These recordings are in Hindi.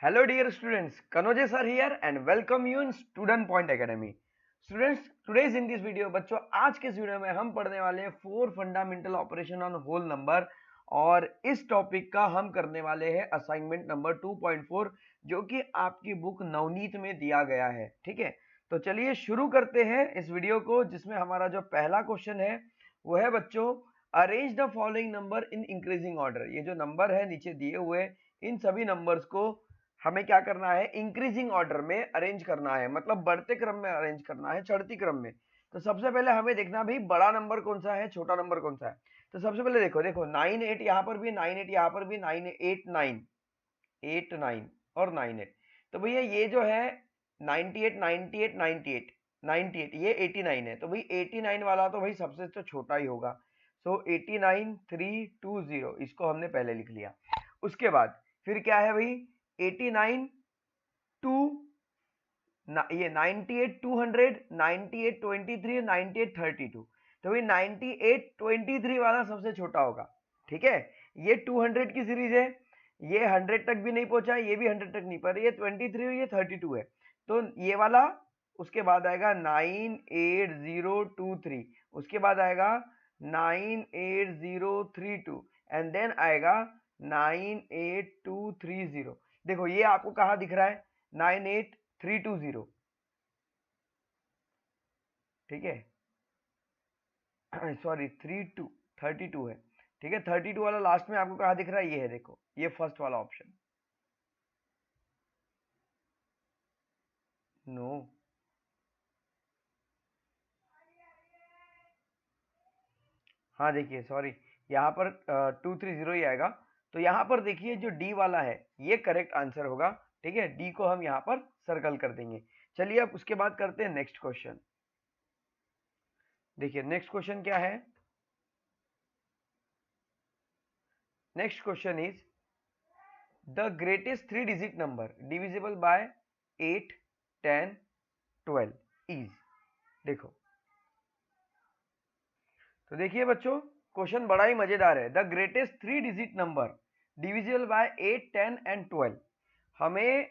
Hello dear students, Kanoje sir here and welcome you in Student Point Academy. Students, today's in this video बच्चों आज के इस वीडियो में हम पढ़ने वाले हैं 4 fundamental operation on whole number और इस टॉपिक का हम करने वाले हैं असाइनमेंट नंबर 2.4 जो कि आपकी बुक नवनीत में दिया गया है। ठीक है, तो चलिए शुरू करते हैं इस वीडियो को, जिसमें हमारा जो पहला क्वेश्चन है वो है बच्चों, arrange the following number in increasing order. ये जो नंबर है नीचे दिए हुए, इन सभी नंबर्स को हमें क्या करना है, इंक्रीजिंग ऑर्डर में अरेंज करना है, मतलब बढ़ते क्रम में अरेंज करना है, चढ़ती क्रम में। तो सबसे पहले हमें देखना भाई बड़ा नंबर कौन सा है, छोटा नंबर कौन सा है। तो सबसे पहले देखो देखो 9 8 यहाँ पर भी, 9 8 यहाँ पर भी, 9 8 9 8 9 और 9 8। तो भैया ये जो है 98 98 98 98 ये 89 है, तो भाई 89 वाला तो भाई सबसे तो छोटा ही होगा। सो 89 320 इसको हमने पहले लिख लिया। उसके बाद फिर क्या है भाई, 89 टू ये 98 200 98 23 98 32। तो भाई 98 23 वाला सबसे छोटा होगा। ठीक है, ये 200 की सीरीज है, ये 100 तक भी नहीं पहुंचा, ये भी 100 तक नहीं, पर ये 23 और ये 32 है। तो ये वाला उसके बाद आएगा 98023, उसके बाद आएगा 98032 एंड देन आएगा 98230। देखो ये आपको कहाँ दिख रहा है, 98320। ठीक है, सॉरी 32 है। ठीक है, 32 वाला लास्ट में आपको कहाँ दिख रहा है, ये है, देखो ये फर्स्ट वाला ऑप्शन। नो, हाँ देखिए सॉरी, यहाँ पर 230 ही आएगा। तो यहाँ पर देखिए जो डी वाला है ये करेक्ट आंसर होगा। ठीक है, डी को हम यहाँ पर सर्कल कर देंगे। चलिए अब उसके बाद करते हैं नेक्स्ट क्वेश्चन। देखिए नेक्स्ट क्वेश्चन क्या है, next question is the greatest 3 digit number divisible by 8 10 12 is. देखो तो देखिए बच्चों, क्वेश्चन बड़ा ही मजेदार है। The greatest 3 digit number divisible by 8 10 and 12। हमें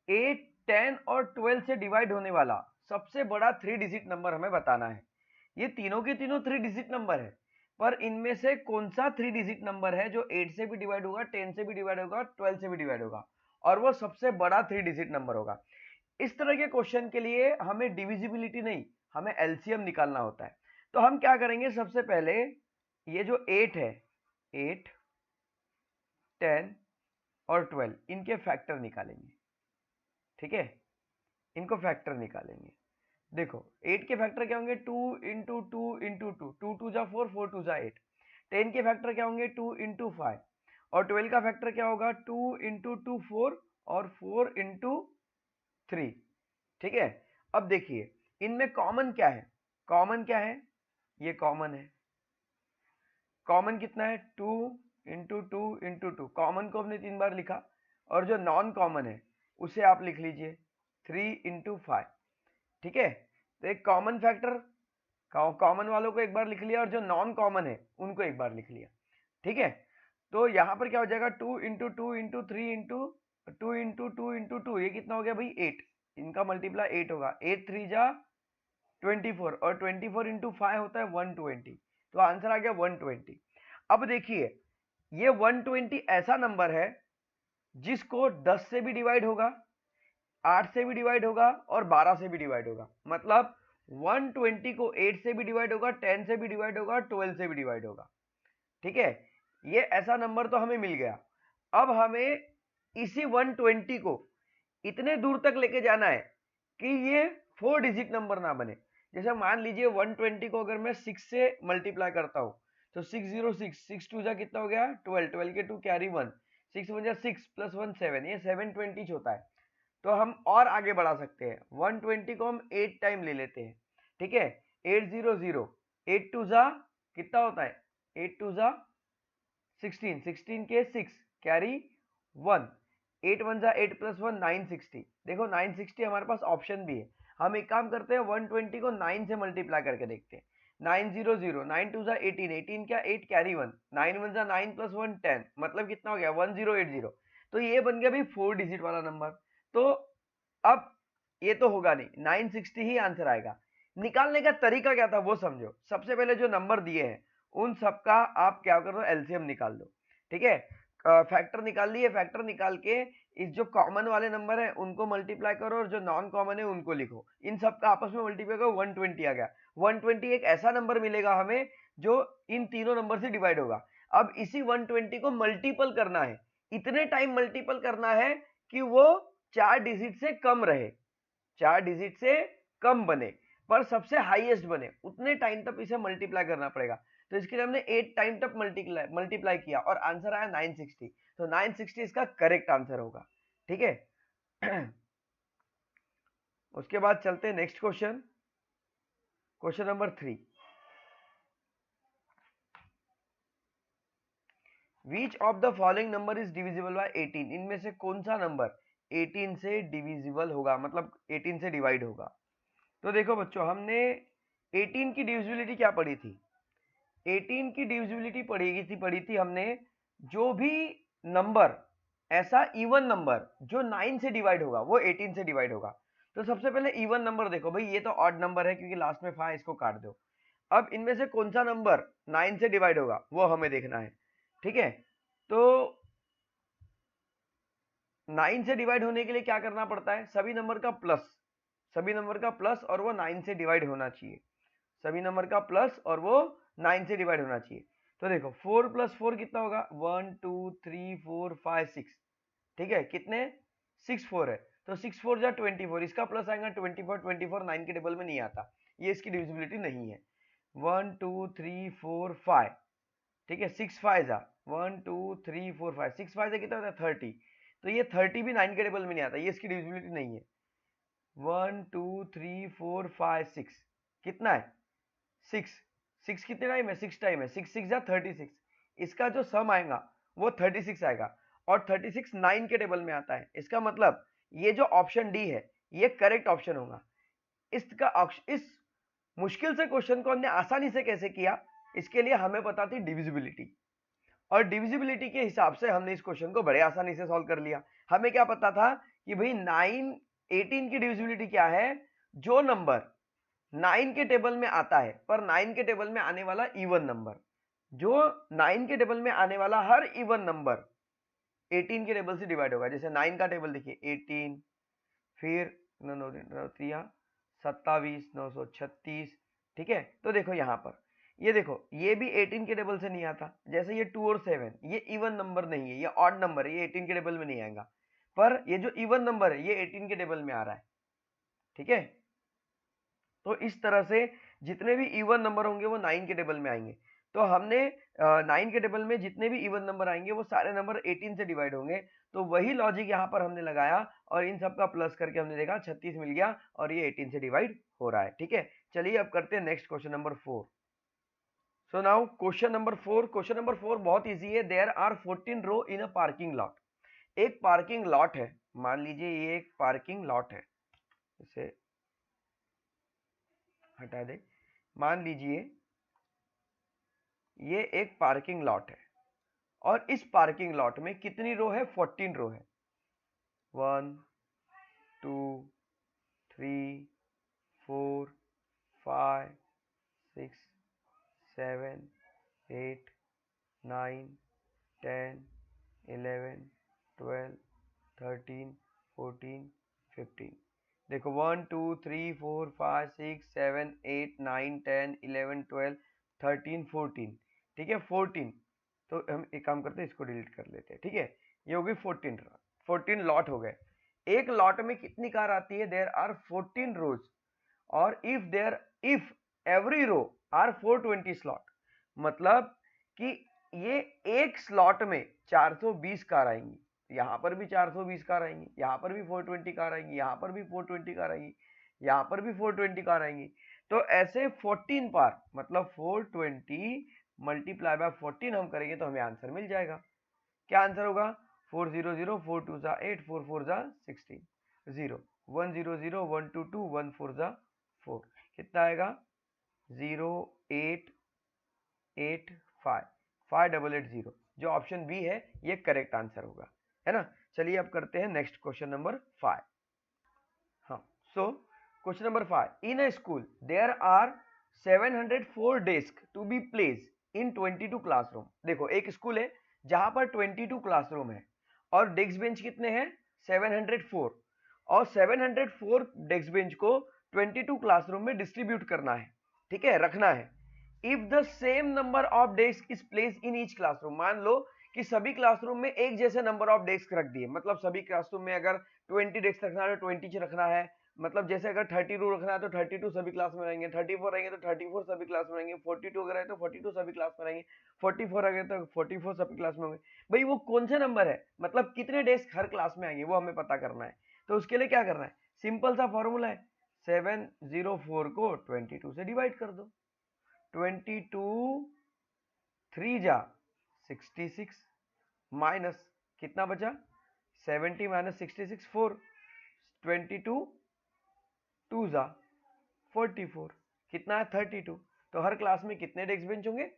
8 10 और 12 से डिवाइड होने वाला सबसे बड़ा 3 डिजिट नंबर हमें बताना है। ये तीनों के तीनों 3 डिजिट नंबर है, पर इनमें से कौन सा 3 डिजिट नंबर है जो 8 से भी डिवाइड होगा, 10 से भी डिवाइड होगा, 12 से भी डिवाइड होगा, और वो सबसे बड़ा 3 डिजिट नंबर होगा। इस तरह के क्वेश्चन के लिए हमें डिविजिबिलिटी नहीं, हमें एलसीएम निकालना होता है। तो हम क्या करेंगे, सबसे पहले ये जो 8 है, 8 10 और 12 इनके फैक्टर निकालेंगे। ठीक है, इनको फैक्टर निकालेंगे। देखो 8 के फैक्टर क्या होंगे, 2 इंटू टू इंटू टू, 2 2 जा 4, 4 2 जा 8। 10 के फैक्टर क्या होंगे, 2 इंटू 5। और 12 का फैक्टर क्या होगा, 2 इंटू टू 4 और 4 इंटू 3। ठीक है, अब देखिए इनमें कॉमन क्या है, कॉमन क्या है, ये कॉमन है। कॉमन कितना है, 2 into two into two, common को हमने 3 बार लिखा। और जो नॉन कॉमन है उसे आप लिख लीजिए 3 इंटू 5। ठीक है, तो एक कॉमन फैक्टर, कॉमन वालों को एक बार लिख लिया और जो नॉन कॉमन है उनको एक बार लिख लिया। ठीक है, तो यहां पर क्या हो जाएगा, 2 into two into three into two into two into two, ये कितना हो गया भाई 8। इनका मल्टीप्लाई 8 होगा, 8 3 जा 24 और 24 इंटू 5 होता है 120। तो आंसर आ गया 120। अब देखिए ये 120 ऐसा नंबर है जिसको 10 से भी डिवाइड होगा, 8 से भी डिवाइड होगा और 12 से भी डिवाइड होगा। मतलब 120 को 8 से भी डिवाइड होगा, 10 से भी डिवाइड होगा, 12 से भी डिवाइड होगा। ठीक है, ये ऐसा नंबर तो हमें मिल गया। अब हमें इसी 120 को इतने दूर तक लेके जाना है कि ये 4 डिजिट नंबर ना बने। जैसे मान लीजिए 120 को अगर मैं 6 से मल्टीप्लाई करता हूं, तो 606, 6 2 जा कितना हो गया 12, 12 के 2 कैरी 1, 6 1 जा 6 प्लस 1 7, ये 720 होता है। तो हम और आगे बढ़ा सकते हैं, 120 को हम 8 टाइम ले लेते हैं। ठीक है, 800, 8 2 जा कितना होता है, 8 2 जा 16, 16 के 6 कैरी 1, 8 1 जा 8 प्लस 1 960। देखो 960 हमारे पास ऑप्शन भी है। हम एक काम करते हैं, 120 को 9 से मल्टीप्लाई करके देखते हैं। 900, 9 2 जा 18, 18 क्या 8 कैरी 1, 9 1 जा 9 प्लस 1 10, मतलब कितना हो गया 1080। तो ये बन गया भाई 4 डिजिट वाला नंबर। तो अब ये तो होगा नहीं, 960 ही आंसर आएगा। निकालने का तरीका क्या था वो समझो। सबसे पहले जो नंबर दिए हैं उन सबका आप क्या करो, एलसीएम निकाल दो। ठीक है, फैक्टर निकाल लिए, फैक्टर निकाल के इस जो कॉमन वाले नंबर है उनको मल्टीप्लाई करो और जो नॉन कॉमन है उनको लिखो। इन सबका आपस में मल्टीप्लाई करो, 120 आ गया। 120 एक ऐसा नंबर मिलेगा हमें जो इन तीनों नंबर से डिवाइड होगा। अब इसी 120 को मल्टीपल करना है, इतने टाइम मल्टीपल करना है कि वो 4 डिजिट से कम रहे, 4 डिजिट से कम बने पर सबसे हाईएस्ट बने, उतने टाइम तक इसे मल्टीप्लाई करना पड़ेगा। तो इसके लिए हमने 8 टाइम तक मल्टीप्लाई किया और आंसर आया 960। तो 960 इसका करेक्ट आंसर होगा। ठीक है। उसके बाद चलते हैं next question, question number 3। Which of the following number is divisible by 18? इनमें से कौन सा नंबर 18 से डिविजिबल होगा, मतलब 18 से डिवाइड होगा। तो देखो बच्चों, हमने 18 की डिविजिबिलिटी क्या पढ़ी थी? 18 की डिविजिबिलिटी पढ़ी थी हमने, जो भी नंबर ऐसा इवन नंबर जो 9 से डिवाइड होगा वो 18 से डिवाइड होगा। तो सबसे पहले इवन नंबर देखो भाई, ये तो ऑड नंबर है क्योंकि लास्ट में 5, इसको काट दो। अब इनमें से कौन सा नंबर 9 से डिवाइड होगा वो हमें देखना है। ठीक है, तो 9 से डिवाइड होने के लिए क्या करना पड़ता है? सभी नंबर का प्लस, सभी नंबर का प्लस और वो 9 से डिवाइड होना चाहिए, सभी नंबर का प्लस और वो 9 से डिवाइड होना चाहिए। तो देखो 4 + 4 कितना होगा? 1 2 3 4 5 6। ठीक है, कितने? 6 4 है, तो 6 4 जा 24, इसका प्लस आएगा 24। 24 9 के टेबल में नहीं आता, ये इसकी डिविजिबिलिटी नहीं है। 1 2 3 4 5। ठीक है, 6 5 जा 1 2 3 4 5, 6 5 से कितना होता है? 30। तो ये 30 भी 9 के टेबल में नहीं आता, ये इसकी डिविजिबिलिटी नहीं है। 1 2 3 4 5 6 कितना है? 6। 6 कितने टाइम है? 6 टाइम है। 6 6 जा 36, इसका जो सम आएगा वो 36 आएगा और 36 9 के टेबल में आता है। इसका मतलब ये जो ऑप्शन डी है ये करेक्ट ऑप्शन होगा। इस मुश्किल से क्वेश्चन को हमने आसानी से कैसे किया, इसके लिए हमें पता थी डिविजिबिलिटी, और डिविजिबिलिटी के हिसाब से हमने इस क्वेश्चन को बड़े आसानी से सॉल्व कर लिया। हमें क्या पता था कि भाई 9 18 की डिविजिबिलिटी क्या है? जो नंबर 9 के टेबल में आता है पर 9 के टेबल में आने वाला इवन नंबर, जो 9 के टेबल में आने वाला हर इवन नंबर 18 के टेबल से डिवाइड होगा। जैसे 9 का टेबल देखिए 18, फिर 27 936। ठीक है, तो देखो यहाँ पर ये देखो, ये भी 18 के टेबल से नहीं आता। जैसे ये 2 और 7 ये इवन नंबर नहीं है, ये ऑड नंबर है, ये 18 के टेबल में नहीं आएगा। पर ये जो इवन नंबर है ये 18 के टेबल में आ रहा है। ठीक है, तो इस तरह से जितने भी इवन नंबर होंगे वो 9 के टेबल में आएंगे। तो हमने 9 के टेबल में जितने भी इवन नंबर आएंगे वो सारे नंबर 18 से डिवाइड होंगे। तो वही लॉजिक यहाँ पर हमने लगाया और इन सब का प्लस करके हमने देखा 36 मिल गया और ये 18 से डिवाइड हो रहा है। ठीक है, चलिए अब करते हैं next question number 4। So now question number 4। Question number 4 बहुत इजी है। There are 14 row in a parking lot. एक पार्किंग लॉट है, मान लीजिए ये एक पार्किंग लॉट है, इसे हटा दे। मान लीजिए ये एक पार्किंग लॉट है और इस पार्किंग लॉट में कितनी रो है? 14 रो है। 1 2 3 4 5 6 7 8 9 10 11 12 13 14 15। देखो 1 2 3 4 5 6 7 8 9 10 11 12 13 14। ठीक है, 14। तो हम एक काम करते हैं, इसको डिलीट कर लेते हैं। ठीक है, ये हो गई 14 लॉट हो गए। एक लॉट में कितनी कार आती है? देयर आर 14 रोज और if every row are 420 slot, मतलब कि ये एक स्लॉट में 420 कार आएंगी, यहां पर भी 420 कार आएंगी, यहां पर भी 420 कार आएंगी, यहां पर भी 420 कार आएंगी, यहां पर भी 420 कार आएंगी। तो ऐसे 14 बार, मतलब 420 मल्टीप्लाई बाय 14 हम करेंगे तो हमें आंसर मिल जाएगा। क्या आंसर होगा? 400 4 2 जा 8 4 4 जा 16 0 1 0 0 1 2 2 1 4 जा 4। कितना आएगा? 0 8 8 5 5880। जो ऑप्शन बी है ये करेक्ट आंसर होगा, है ना। चलिए अब करते हैं नेक्स्ट क्वेश्चन नंबर 5। हाँ, so question number 5, in a school there are 704 desk to be place in 22 classroom. देखो एक स्कूल है जहां पर 22 क्लासरूम है और डेस्क बेंच कितने हैं 704, और 704 डेस्क बेंच को 22 क्लासरूम में डिस्ट्रीब्यूट करना है, ठीक है, रखना है। If the same number of desk is place in each classroom, मान लो कि सभी क्लासरूम में एक जैसे नंबर ऑफ डेस्क रख दिए, मतलब सभी क्लासरूम में अगर 20 डेस्क रखना है तो 20 रखना है, मतलब जैसे अगर 32 रखना है तो 32 सभी क्लास में रहेंगे, 34 रहेंगे तो 34 सभी क्लास में रहेंगे, 42 अगर है तो 42 सभी क्लास में रहेंगे, 44 अगर तो 44 सभी क्लास में होंगे। भाई वो कौन से नंबर है, मतलब कितने डेस्क हर क्लास में आएंगे वो हमें पता करना है। तो उसके लिए क्या करना है, सिंपल सा फॉर्मूला है, 704 को 22 से डिवाइड कर दो। 22 3 जा 66 माइनस कितना बचा 70 माइनस 66 4, 22 2 जा 44, कितना है 32। तो हर क्लास में कितने डेस्क बेंच होंगे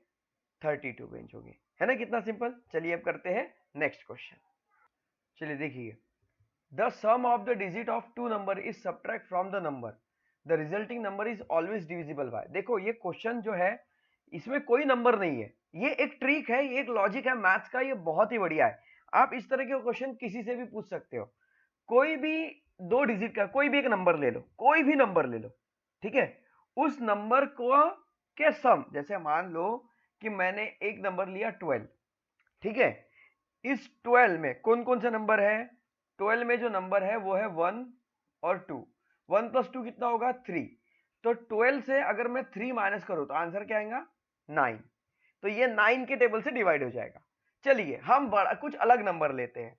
32 बेंच होंगे, है ना, कितना सिंपल। चलिए अब करते हैं नेक्स्ट क्वेश्चन। चलिए देखिए, the sum of the digit of two number is subtract from the number, the resulting number is always divisible by. देखो ये क्वेश्चन जो है इसमें कोई नंबर नहीं है, ये एक ट्रिक है, ये एक लॉजिक है मैथ्स का, ये बहुत ही बढ़िया है। आप इस तरह के क्वेश्चन किसी से भी पूछ सकते हो, कोई भी दो डिजिट का कोई भी एक नंबर ले लो, कोई भी नंबर ले लो, ठीक है, उस नंबर को के सम, जैसे मान लो कि मैंने एक नंबर लिया 12, ठीक है, इस 12 में कौन कौन से नंबर है, 12 में जो नंबर है वो है 1 और 2, 1 प्लस 2 कितना होगा 3, तो 12 से अगर मैं 3 माइनस करूं तो आंसर क्या आएगा 9, तो ये 9 के टेबल से डिवाइड हो जाएगा। चलिए हम बड़ा कुछ अलग नंबर लेते हैं,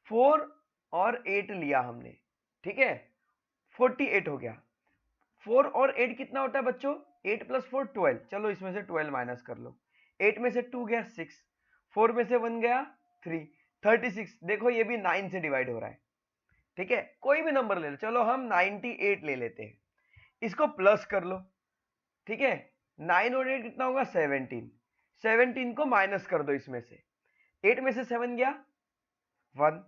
4 और 8 लिया हमने, ठीक है, 48 हो गया। 4 और 8 कितना होता है बच्चों, 8 प्लस 4 12, चलो इसमें से 12 माइनस कर लो, 8 में से 2 गया 6, 4 में से 1 गया 3, 36। देखो ये भी 9 से डिवाइड हो रहा है, ठीक है, कोई भी नंबर ले लो, चलो हम 98 ले लेते हैं, इसको प्लस कर लो, ठीक है, 9 और 8 कितना होगा 17, 17 को माइनस कर दो इसमें से, 8 में से 7 गया 1,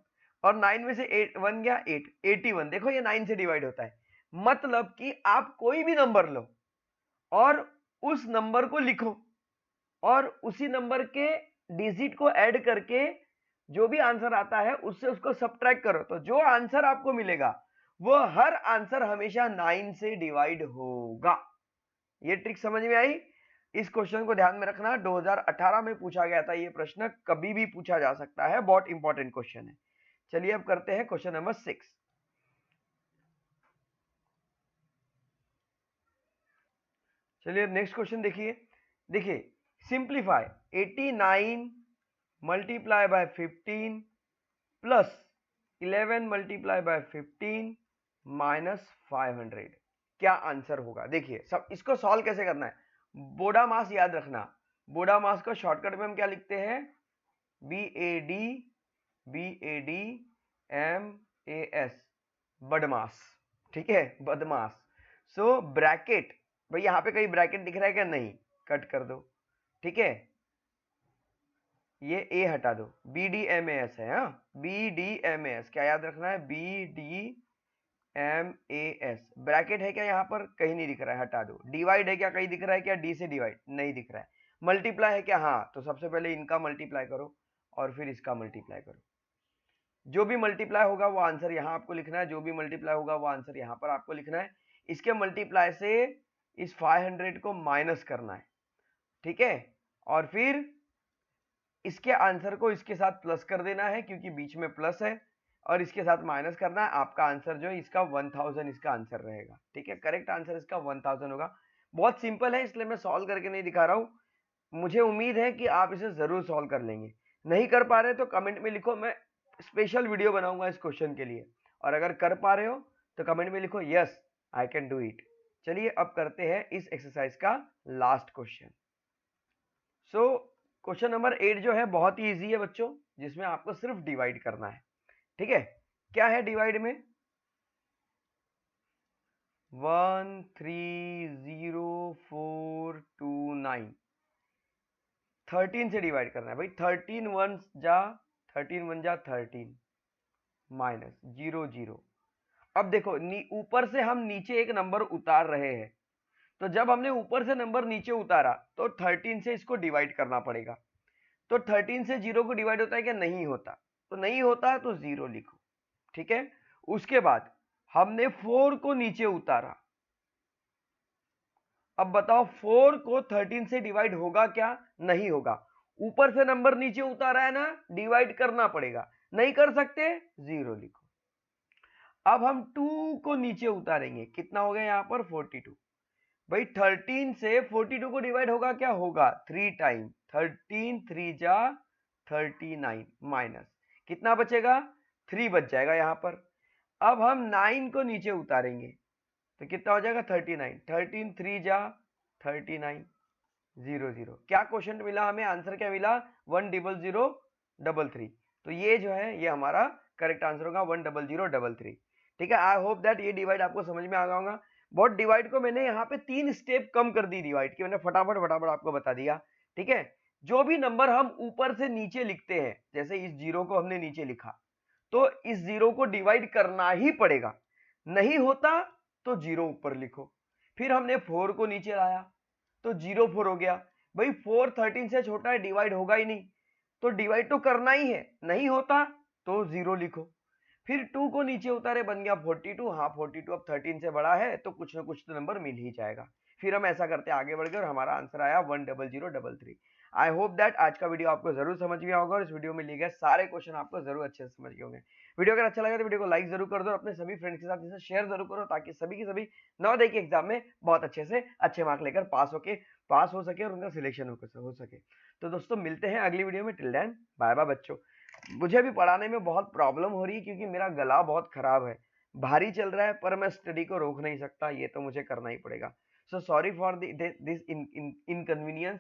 और 9 में से 8 1 गया 8, 81। देखो ये 9 से डिवाइड होता है, मतलब कि आप कोई भी नंबर लो और उस नंबर को लिखो और उसी नंबर के डिजिट को ऐड करके जो भी आंसर आता है उससे उसको सब्ट्रैक्ट करो, तो जो आंसर आपको मिलेगा वो हर आंसर हमेशा 9 से डिवाइड होगा। ये ट्रिक समझ में आई। इस क्वेश्चन को ध्यान में रखना, 2018 में पूछा गया था, ये प्रश्न कभी भी पूछा जा सकता है, बहुत इंपॉर्टेंट क्वेश्चन है। चलिए अब करते हैं क्वेश्चन नंबर 6। चलिए अब नेक्स्ट क्वेश्चन देखिए, देखिए simplify 89 multiply by 15 plus 11 multiply by 15 minus 500, क्या आंसर होगा। देखिए सब इसको सॉल्व कैसे करना है, बोडा मास याद रखना, बोडा मास को शॉर्टकट में हम क्या लिखते हैं, BAD बदमास, ठीक है, बदमास। सो ब्रैकेट, भाई यहां पे कहीं ब्रैकेट दिख रहा है क्या, नहीं, कट कर दो, ठीक है, ये ए हटा दो, BDMAS है, हाँ BDMAS, क्या याद रखना है, BDMAS, ब्रैकेट है क्या यहाँ पर, कहीं नहीं दिख रहा है, हटा दो। डिवाइड है क्या, कहीं दिख रहा है क्या, डी से डिवाइड नहीं दिख रहा है। मल्टीप्लाई है क्या, हाँ, तो सबसे पहले इनका मल्टीप्लाई करो और फिर इसका मल्टीप्लाई करो, जो भी मल्टीप्लाई होगा वो आंसर यहाँ आपको लिखना है, जो भी मल्टीप्लाई होगा वो आंसर यहाँ पर आपको लिखना है। इसके मल्टीप्लाई से इस 500 को माइनस करना है, ठीक है, और फिर इसके आंसर को इसके साथ प्लस कर देना है क्योंकि बीच में प्लस है, और इसके साथ माइनस करना है। आपका आंसर जो है इसका 1000 इसका आंसर रहेगा, ठीक है, करेक्ट आंसर इसका 1000 होगा। बहुत सिंपल है इसलिए मैं सॉल्व करके नहीं दिखा रहा हूं, मुझे उम्मीद है कि आप इसे जरूर सॉल्व कर लेंगे। नहीं कर पा रहे तो कमेंट में लिखो, मैं स्पेशल वीडियो बनाऊंगा इस क्वेश्चन के लिए, और अगर कर पा रहे हो तो कमेंट में लिखो yes I can do it. चलिए अब करते हैं इस एक्सरसाइज का लास्ट क्वेश्चन। सो क्वेश्चन नंबर 8 जो है बहुत ही इजी है बच्चों, जिसमें आपको सिर्फ डिवाइड करना है, ठीक है, क्या है डिवाइड में, 130429, 13 से डिवाइड करना है भाई, 13 वन जा 13 वन जा 13, माइनस 0 0। अब देखो ऊपर से हम नीचे एक नंबर उतार रहे हैं, तो जब हमने ऊपर से नंबर नीचे उतारा तो 13 से इसको डिवाइड करना पड़ेगा। तो 13 से 0 को डिवाइड होता है क्या? नहीं होता। तो नहीं होता तो 0 लिखो, ठीक है। उसके बाद हमने 4 को नीचे उतारा। अब बताओ 4 को 13 से डिवाइड होगा क्या? नहीं होगा। ऊपर से नंबर नीचे उतारा है ना, डिवाइड करना पड़ेगा, नहीं कर सकते, 0 लिखो। अब हम 2 को नीचे उतारेंगे, कितना हो गया यहाँ पर? 42। भाई 13 से 42 को डिवाइड होगा क्या? होगा, 3 टाइम 13 3 जा 39 माइनस कितना बचेगा? 3 बच जाएगा यहाँ पर। अब हम 9 को नीचे उतारेंगे तो कितना हो जाएगा? 39। 13 3 जा 39 0 0। क्या क्वेश्चन मिला हमें? आंसर क्या मिला? 10003। तो ये जो है ये हमारा करेक्ट आंसर होगा 10033। ठीक है। आई होप दैट ये डिवाइड आपको समझ में आ गया होगा। बहुत डिवाइड को मैंने यहाँ पे 3 स्टेप कम कर दी डिवाइड की, मैंने फटाफट फटाफट आपको बता दिया। ठीक है। जो भी नंबर हम ऊपर से नीचे लिखते हैं, जैसे इस 0 को हमने नीचे लिखा, तो इस 0 को डिवाइड करना ही पड़ेगा, नहीं होता तो 0 ऊपर लिखो। फिर हमने 4 को नीचे लाया तो 0 4 हो गया। भाई 4 13 से छोटा है, डिवाइड होगा ही नहीं, तो डिवाइड तो करना ही है, नहीं होता तो 0 लिखो। फिर 2 को नीचे उतारे, बन गया 42। हाँ 42 अब 13 से बड़ा है तो कुछ ना कुछ तो नंबर मिल ही जाएगा। फिर हम ऐसा करते आगे बढ़ गए और हमारा आंसर आया 10033। आई होप दैट आज का वीडियो आपको जरूर समझ में होगा और इस वीडियो में लिए गए सारे क्वेश्चन आपको जरूर अच्छे से समझ गए होंगे। वीडियो अगर अच्छा लगा तो वीडियो को लाइक जरूर कर दो और अपने सभी फ्रेंड्स के साथ इसे शेयर जरूर करो, ताकि सभी के सभी नवोदय के एग्जाम में बहुत अच्छे से अच्छे मार्क लेकर पास हो सके और उनका सिलेक्शन हो सके। तो दोस्तों मिलते हैं अगली वीडियो में। टिल देन बाय बाय बच्चों। मुझे अभी पढ़ाने में बहुत प्रॉब्लम हो रही है क्योंकि मेरा गला बहुत खराब है, भारी चल रहा है, पर मैं स्टडी को रोक नहीं सकता, ये तो मुझे करना ही पड़ेगा। So sorry for this inconvenience.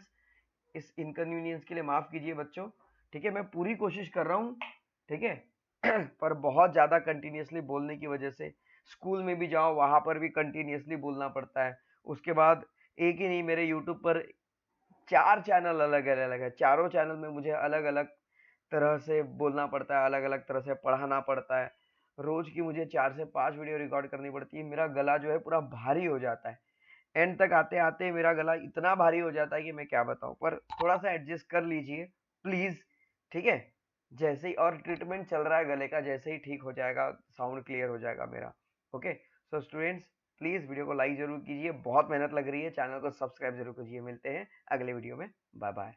इस इनकन्वीनियंस के लिए माफ कीजिए बच्चों। ठीक है, मैं पूरी कोशिश कर रहा हूँ, ठीक है। पर बहुत ज्यादा कंटिन्यूअसली बोलने की वजह से स्कूल में भी जाओ वहां पर भी कंटिन्यूअसली बोलना पड़ता है। उसके बाद एक ही नहीं, मेरे यूट्यूब पर 4 चैनल अलग अलग है, चारों चैनल में मुझे अलग अलग तरह से बोलना पड़ता है, अलग अलग तरह से पढ़ाना पड़ता है। रोज की मुझे 4 से 5 वीडियो रिकॉर्ड करनी पड़ती है। मेरा गला जो है पूरा भारी हो जाता है, एंड तक आते आते मेरा गला इतना भारी हो जाता है कि मैं क्या बताऊं। पर थोड़ा सा एडजस्ट कर लीजिए प्लीज, ठीक है। जैसे ही और ट्रीटमेंट चल रहा है गले का, जैसे ही ठीक हो जाएगा, साउंड क्लियर हो जाएगा मेरा। Okay so students, please video को लाइक जरूर कीजिए, बहुत मेहनत लग रही है, चैनल को सब्सक्राइब जरूर कीजिए। मिलते हैं अगले वीडियो में, बाय बाय।